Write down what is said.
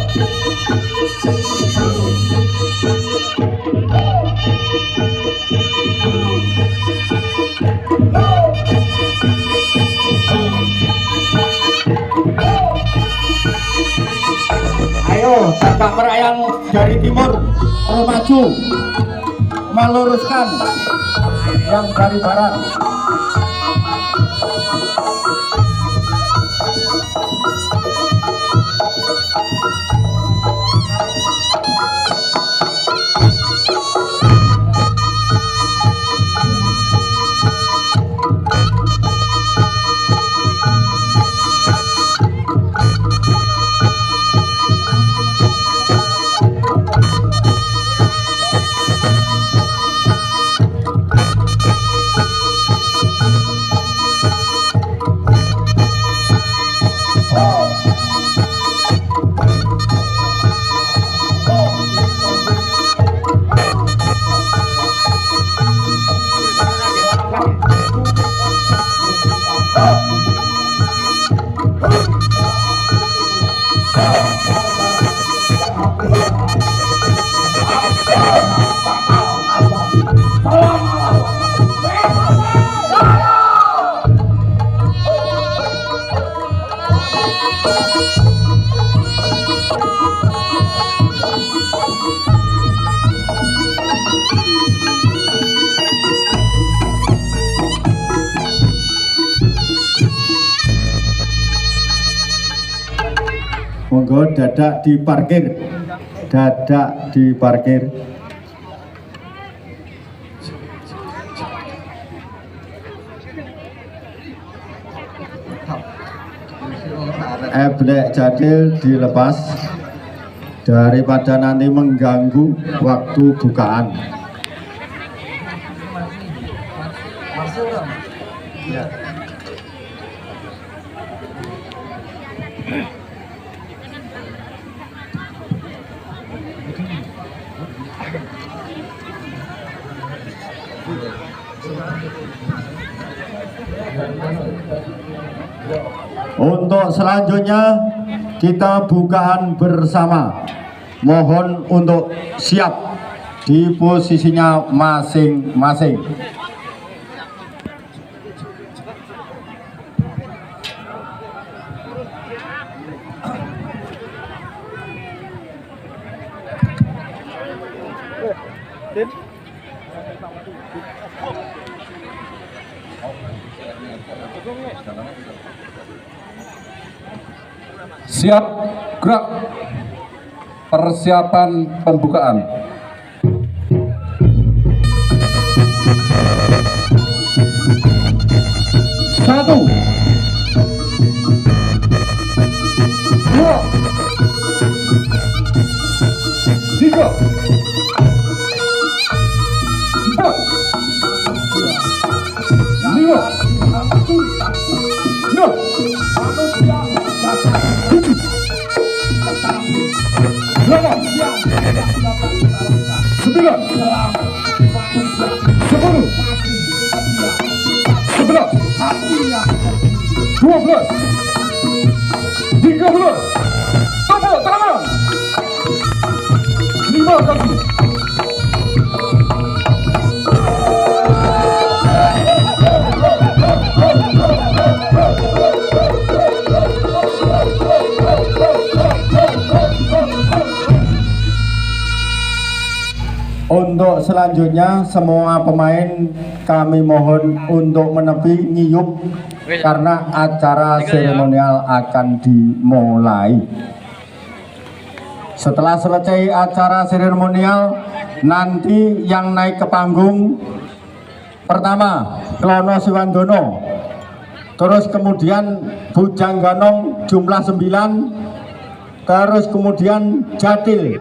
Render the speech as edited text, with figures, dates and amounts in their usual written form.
Ayo kakak merayang dari timur maju meluruskan yang dari barat. Monggo dadak diparkir, dadak diparkir. Eblek jadil dilepas daripada nanti mengganggu waktu bukaan. Untuk selanjutnya kita bukaan bersama. Mohon untuk siap di posisinya masing-masing. Siap gerak. Persiapan pembukaan. Satu, dua, tiga, empat, lima, enam, delapan, sembilan, 10, 11, 12, 13, tepuk tangan 5 kali. Untuk selanjutnya semua pemain kami mohon untuk menepi nyiup karena acara seremonial akan dimulai. Setelah selesai acara seremonial, nanti yang naik ke panggung pertama Klono Siwandono, terus kemudian Bujang Ganong jumlah 9, terus kemudian Jadil